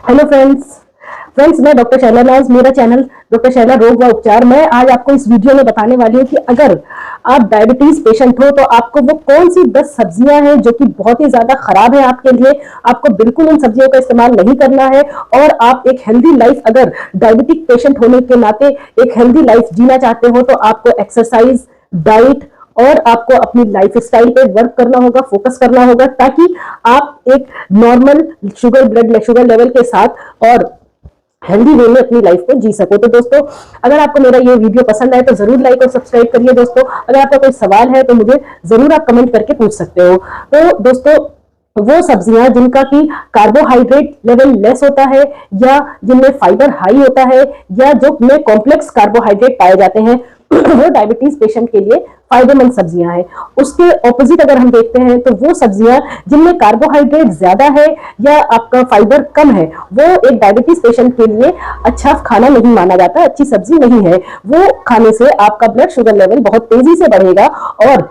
Hello friends मैं doctor Shaila नाज, मेरा चैनल डॉक्टर शैला रोग व उपचार। मैं आज आपको इस वीडियो में बताने वाली हूँ कि अगर आप डायबिटीज पेशेंट हो तो आपको वो कौन सी 10 सब्जियां हैं जो कि बहुत ही ज्यादा खराब है आपके लिए। आपको बिल्कुल इन सब्जियों का इस्तेमाल नहीं करना है और आप एक हेल्दी लाइफ, अगर डायबिटिक पेशेंट होने के नाते एक हेल्दी लाइफ जीना चाहते हो तो आपको एक्सरसाइज, डाइट और आपको अपनी लाइफ स्टाइल पे वर्क करना होगा, फोकस करना होगा, ताकि आप एक नॉर्मल ब्लड शुगर लेवल के साथ और हेल्दी वे में अपनी लाइफ को जी सको। तो दोस्तों, अगर आपको मेरा ये वीडियो पसंद आए तो जरूर लाइक और सब्सक्राइब करिए। दोस्तों, अगर आपका कोई सवाल है तो मुझे जरूर आप कमेंट करके पूछ सकते हो। तो दोस्तों, वो सब्जियां जिनका की कार्बोहाइड्रेट लेवल लेस होता है या जिनमें फाइबर हाई होता है या जो में कॉम्प्लेक्स कार्बोहाइड्रेट पाए जाते हैं वो डायबिटीज पेशेंट के लिए फायदेमंद सब्जियां हैं। उसके ऑपोजिट अगर हम देखते हैं तो वो सब्जियां जिनमें कार्बोहाइड्रेट ज्यादा है या आपका फाइबर कम है, वो एक डायबिटीज पेशेंट के लिए अच्छा खाना नहीं माना जाता, अच्छी सब्जी नहीं है। वो खाने से आपका ब्लड शुगर लेवल बहुत तेजी से बढ़ेगा और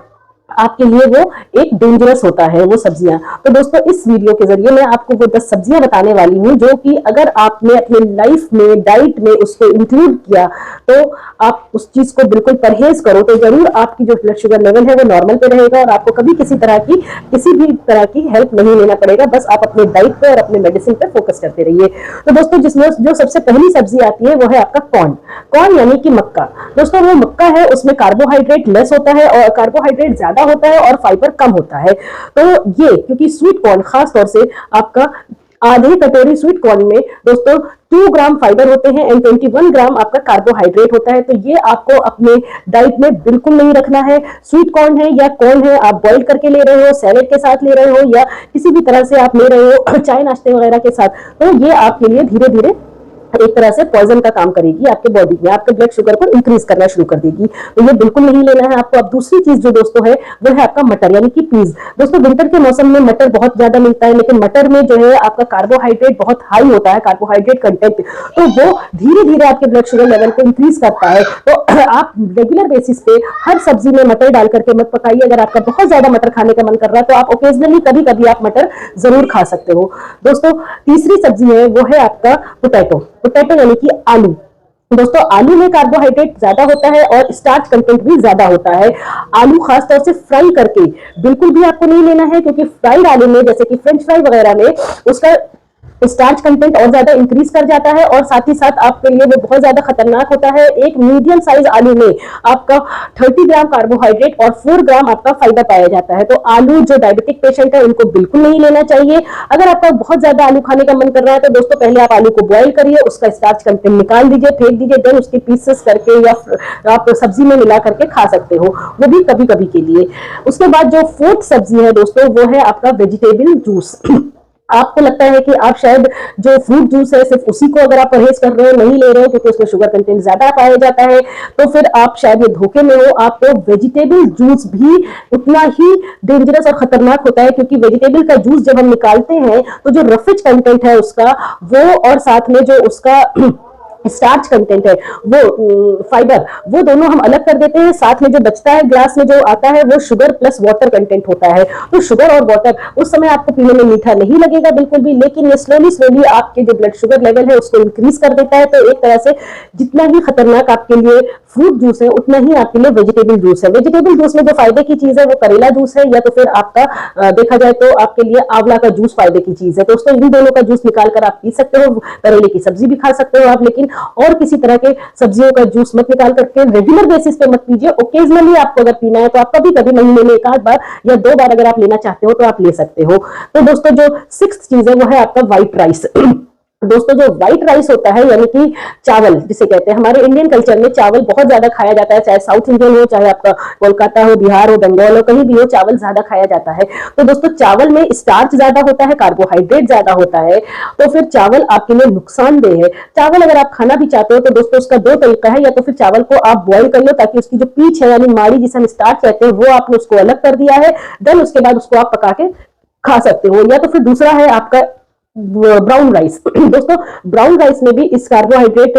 आपके लिए वो एक डेंजरस होता है वो सब्जियां। तो दोस्तों, इस वीडियो के जरिए मैं आपको वो 10 सब्जियां बताने वाली हूं जो कि अगर आपने अपने लाइफ में डाइट में उसको इंक्लूड किया तो आप उस चीज को बिल्कुल परहेज करो तो जरूर आपकी जो ब्लड शुगर लेवल है वो नॉर्मल पे रहेगा और आपको कभी किसी भी तरह की हेल्प नहीं लेना पड़ेगा। बस आप अपने डाइट पे और अपने मेडिसिन पे फोकस करते रहिए। तो दोस्तों, जिसमें जो सबसे पहली सब्जी आती है वो है आपका कॉर्न यानी कि मक्का। दोस्तों, वो मक्का है, उसमें कार्बोहाइड्रेट लेस होता है और कार्बोहाइड्रेट ज्यादा होता है और फाइबर कम होता है। तो ये क्योंकि स्वीट कॉर्न खास तौर से आपका आधी कटोरी स्वीट कॉर्न में दोस्तों 2 ग्राम फाइबर होते हैं एंड 21 ग्राम आपका कार्बोहाइड्रेट होता है। तो ये आपको अपने डाइट में बिल्कुल नहीं रखना है। स्वीट कॉर्न है या कॉर्न है, आप बॉइल करके ले रहे हो, सैलेड के साथ ले रहे हो या किसी भी तरह से आप ले रहे हो चाय नाश्ते वगैरह के साथ, तो ये आपके लिए धीरे धीरे एक तरह से पॉइजन का काम करेगी आपके बॉडी में, आपके ब्लड शुगर को इंक्रीज करना शुरू कर देगी। तो ये बिल्कुल नहीं लेना है आपको। अब दूसरी चीज जो दोस्तों है वो है आपका मटर यानी कि पीज। दोस्तों, विंटर के मौसम में मटर बहुत ज्यादा मिलता है, लेकिन मटर में जो है आपका कार्बोहाइड्रेट बहुत हाई होता है, कार्बोहाइड्रेट कंटेंट, तो वो धीरे धीरे आपके ब्लड शुगर लेवल को इंक्रीज करता है। तो आप रेगुलर बेसिस पे हर सब्जी में मटर डाल करके मत पकाइए। अगर आपका बहुत ज्यादा मटर खाने का मन कर रहा है तो आप ओकेजनली कभी कभी आप मटर जरूर खा सकते हो। दोस्तों, तीसरी सब्जी है वो है आपका पोटैटो यानी कि आलू। दोस्तों, आलू में कार्बोहाइड्रेट ज्यादा होता है और स्टार्च कंटेंट भी ज्यादा होता है। आलू खासतौर से फ्राई करके बिल्कुल भी आपको नहीं लेना है, क्योंकि फ्राइड आलू में जैसे कि फ्रेंच फ्राई वगैरह में उसका स्टार्च कंटेंट और ज्यादा इंक्रीज कर जाता है और साथ ही साथ आपके लिए वो बहुत ज्यादा खतरनाक होता है। एक मीडियम साइज आलू में आपका 30 ग्राम कार्बोहाइड्रेट और 4 ग्राम आपका फाइबर पाया जाता है। तो आलू जो डायबिटिक पेशेंट है उनको बिल्कुल नहीं लेना चाहिए। अगर आपका बहुत ज्यादा आलू खाने का मन कर रहा है तो दोस्तों, पहले आप आलू को बॉईल करिए, उसका स्टार्च कंटेंट निकाल दीजिए, फेंक दीजिए, देन उसके पीसेस करके या आप सब्जी में मिला करके खा सकते हो, वो भी कभी कभी के लिए। उसके बाद जो फोर्थ सब्जी है दोस्तों वो है आपका वेजिटेबल जूस। आपको लगता है कि आप शायद जो फ्रूट जूस है सिर्फ उसी को अगर आप परहेज कर रहे हो, नहीं ले रहे हो क्योंकि उसमें शुगर कंटेंट ज्यादा पाया जाता है, तो फिर आप शायद ये धोखे में हो। आपको वेजिटेबल जूस भी उतना ही डेंजरस और खतरनाक होता है, क्योंकि वेजिटेबल का जूस जब हम निकालते हैं तो जो रफेज कंटेंट है उसका वो और साथ में जो उसका स्टार्च कंटेंट है वो फाइबर, वो दोनों हम अलग कर देते हैं। साथ में जो बचता है ग्लास में जो आता है वो शुगर प्लस वाटर कंटेंट होता है। तो शुगर और वाटर उस समय आपको पीने में मीठा नहीं लगेगा बिल्कुल भी, लेकिन ये स्लोली आपके जो ब्लड शुगर लेवल है उसको इंक्रीज कर देता है। तो एक तरह से जितना ही खतरनाक आपके लिए फ्रूट जूस है उतना ही आपके लिए वेजिटेबल जूस है। वेजिटेबल जूस में जो फायदे की चीज है वो करेला जूस है, या तो फिर आपका देखा जाए तो आपके लिए आंवला का जूस फायदे की चीज है। दोस्तों, इन दोनों का जूस निकाल कर आप पी सकते हो। करेले की सब्जी भी खा सकते हो आप, लेकिन और किसी तरह के सब्जियों का जूस मत निकाल करके रेगुलर बेसिस पे मत पीजिए। ओकेजनली आपको अगर पीना है तो आप कभी कभी महीने में 1 आध बार या 2 बार अगर आप लेना चाहते हो तो आप ले सकते हो। तो दोस्तों, जो 6th चीज है वो है आपका व्हाइट राइस। दोस्तों, जो व्हाइट राइस होता है यानी कि चावल जिसे कहते हैं, हमारे इंडियन कल्चर में चावल बहुत ज्यादा खाया जाता है, चाहे साउथ इंडियन हो, चाहे आपका कोलकाता हो, बिहार हो, बंगाल हो, कहीं भी हो, चावल ज्यादा खाया जाता है। तो दोस्तों, चावल में स्टार्च ज्यादा होता है, कार्बोहाइड्रेट ज्यादा होता है, तो फिर चावल आपके लिए नुकसानदेह है। चावल अगर आप खाना भी चाहते हो तो दोस्तों उसका 2 तरीका है, या तो फिर चावल को आप बॉईल कर लो ताकि उसकी जो पीछ है यानी माड़ी जिसे हम स्टार्च कहते हैं वो आपने उसको अलग कर दिया है, देन उसके बाद उसको आप पका के खा सकते हो। या तो फिर दूसरा है आपका ब्राउन राइस। दोस्तों, ब्राउन राइस में भी इस कार्बोहाइड्रेट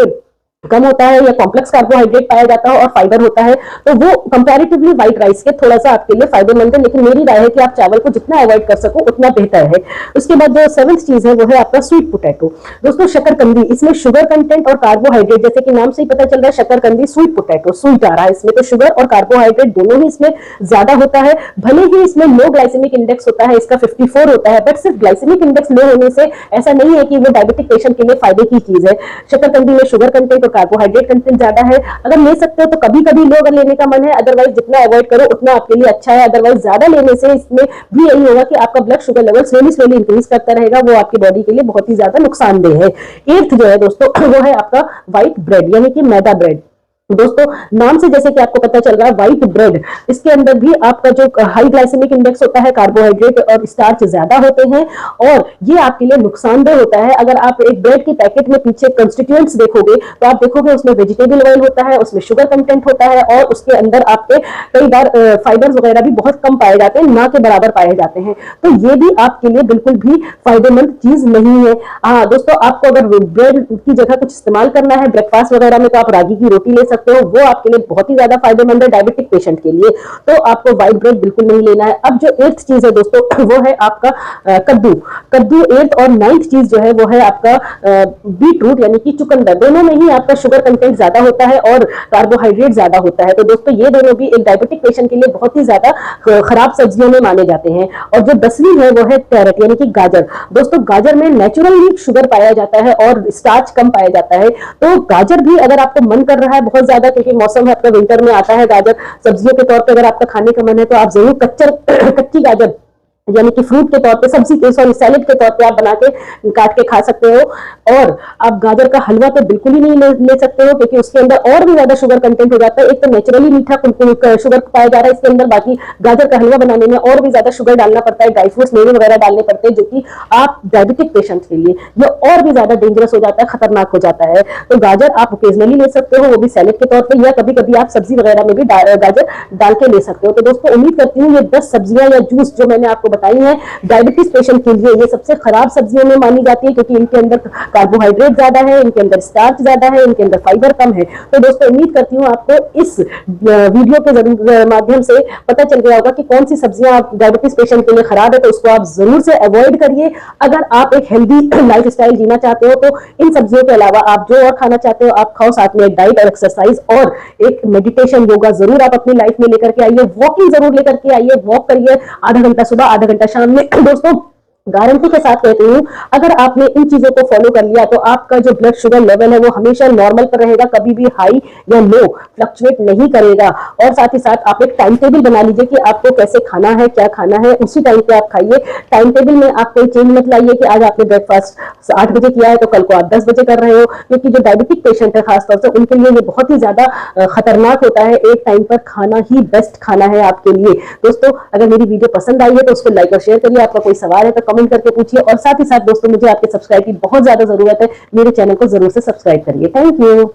कम होता है या कॉम्प्लेक्स कार्बोहाइड्रेट पाया जाता है और फाइबर होता है, तो वो कंपैरेटिवली व्हाइट राइस के थोड़ा सा आपके लिए फायदेमंद है, लेकिन मेरी राय है कि आप चावल को जितना अवॉइड कर सको उतना बेहतर है। उसके बाद जो 7th चीज है वो है आपका स्वीट पोटैटो। दोस्तों शकरकंदी, इसमें शुगर कंटेंट और कार्बोहाइड्रेट, जैसे कि नाम से ही पता चल रहा है शकरकंदी स्वीट पोटैटो, स्वीट आ रहा है इसमें, तो शुगर और कार्बोहाइड्रेट दोनों ही इसमें ज्यादा होता है। भले ही इसमें लो ग्लाइसेमिक इंडेक्स होता है, इसका 54 होता है, बट सिर्फ ग्लाइसेमिक इंडेक्स लो होने से ऐसा नहीं है कि वो डायबिटिक पेशेंट के लिए फायदे की चीज है। शकरकंदी में शुगर कंटेंट और कार्बोहाइड्रेट कंटेंट ज्यादा है। अगर ले सकते हो तो कभी कभी लो अगर लेने का मन है, अदरवाइज जितना अवॉइड करो उतना आपके लिए अच्छा है। अदरवाइज ज्यादा लेने से इसमें भी यही होगा कि आपका blood sugar level slowly slowly increase करता रहेगा, वो आपकी बॉडी के लिए बहुत ही ज्यादा नुकसानदेह है। 8th जो है दोस्तों वो है आपका व्हाइट ब्रेड यानी कि मैदा ब्रेड। दोस्तों नाम से जैसे कि आपको पता चल रहा है व्हाइट ब्रेड, इसके अंदर भी आपका जो हाई ग्लाइसेमिक इंडेक्स होता है, कार्बोहाइड्रेट और स्टार्च ज्यादा होते हैं और ये आपके लिए नुकसानदेह होता है। अगर आप एक ब्रेड के पैकेट में पीछे कंस्टिट्यूएंट्स देखोगे तो आप देखोगे उसमें वेजिटेबल ऑयल होता है, उसमें शुगर कंटेंट होता है और उसके अंदर आपके कई बार फाइबर्स वगैरह भी बहुत कम पाए जाते हैं, ना के बराबर पाए जाते हैं, तो ये भी आपके लिए बिल्कुल भी फायदेमंद चीज नहीं है। हाँ दोस्तों, आपको अगर ब्रेड की जगह कुछ इस्तेमाल करना है ब्रेकफास्ट वगैरह में तो आप रागी की रोटी ले सकते हो, वो आपके लिए बहुत ही ज्यादा फायदेमंद है डायबिटिक पेशेंट के लिए, तो आपको व्हाइट ब्रेड बिल्कुल नहीं लेना है। अब जो 8th चीज है दोस्तों वो है आपका कद्दू। कद्दू 8th और 9th चीज जो है वो है आपका बीट रूट यानी कि चुकंदर। दोनों में ही आपका शुगर कंटेंट ज्यादा होता है और कार्बोहाइड्रेट ज्यादा होता है, तो दोस्तों ये दोनों भी एक डायबिटिक पेशेंट के लिए बहुत ही ज्यादा खराब सब्जियों में माने जाते हैं। और जो 10वीं है वो है कैरेट यानी कि गाजर। दोस्तों गाजर में नेचुरली शुगर पाया जाता है और स्टार्च कम पाया जाता है, तो गाजर भी अगर आपको मन कर रहा है बहुत ज्यादा, क्योंकि मौसम है आपका विंटर में आता है गाजर, सब्जियों के तौर पे अगर आपका खाने का मन है तो आप जरूर कच्ची गाजर यानी कि फ्रूट के तौर पे, सब्जी के सॉरी सैलेड के तौर पे आप बना के काट के खा सकते हो। और आप गाजर का हलवा तो बिल्कुल ही नहीं ले सकते हो, क्योंकि उसके अंदर और भी ज्यादा शुगर कंटेंट हो जाता है। एक तो नेचुरली मीठा शुगर पाया जा रहा है इसके अंदर, बाकी गाजर का हलवा बनाने में और भी ज्यादा शुगर डालना पड़ता है, ड्राई फ्रूट्स मेवे वगैरह डालने पड़ते हैं, जो कि आप डायबिटिक पेशेंट के लिए ये और भी ज्यादा डेंजरस हो जाता है, खतरनाक हो जाता है। तो गाजर आप ओकेजनली ले सकते हो, वो भी सैलेड के तौर पर, या कभी कभी आप सब्जी वगैरह में भी गाजर डाल के ले सकते हो। तो दोस्तों उम्मीद करती हूँ ये 10 सब्जियां या जूस जो मैंने आपको बताई हैं डायबिटीज पेशेंट के लिए ये सबसे खराब सब्जियों में मानी जाती है, क्योंकि इनके अंदर कार्बोहाइड्रेट ज्यादा है, इनके अंदर स्टार्च ज्यादा है, इनके अंदर फाइबर कम है। तो दोस्तों उम्मीद करती हूँ आपको इस वीडियो के माध्यम से पता चल गया होगा कि कौन सी सब्जियां आप डायबिटीज पेशेंट के लिए खराब है, तो उसको आप जरूर से अवॉइड करिए। अगर आप एक हेल्दी लाइफ स्टाइल जीना चाहते हो तो इन सब्जियों के अलावा आप जो और खाना चाहते हो आप खाओ, साथ में डाइट और एक्सरसाइज और एक मेडिटेशन योगा जरूर आप अपनी लाइफ में लेकर के आइए। वॉकिंग जरूर लेकर के आइए, वॉक करिए आधा घंटा सुबह आधा घंटा शाम में। दोस्तों गारंटी के साथ कहती हूँ अगर आपने इन चीजों को फॉलो कर लिया तो आपका जो ब्लड शुगर लेवल है वो हमेशा नॉर्मल पर रहेगा, कभी भी हाई या लो फ्लक्चुएट नहीं करेगा। और साथ ही साथ आप एक टाइम टेबल बना लीजिए कि आपको कैसे खाना है, क्या खाना है, उसी टाइम पे आप खाइए। टाइम टेबल में आप कोई चेंज मत लाइए कि आज आपने ब्रेकफास्ट 8 बजे किया है तो कल को आप 10 बजे कर रहे हो, क्योंकि जो डायबिटिक पेशेंट है खासतौर से उनके लिए ये बहुत ही ज्यादा खतरनाक होता है। एक टाइम पर खाना ही बेस्ट खाना है आपके लिए। दोस्तों अगर मेरी वीडियो पसंद आई है तो उसको लाइक और शेयर करिए, आपका कोई सवाल है तो कमेंट करके पूछिए, और साथ ही साथ दोस्तों मुझे आपके सब्सक्राइब की बहुत ज्यादा जरूरत है, मेरे चैनल को जरूर से सब्सक्राइब करिए। Thank you.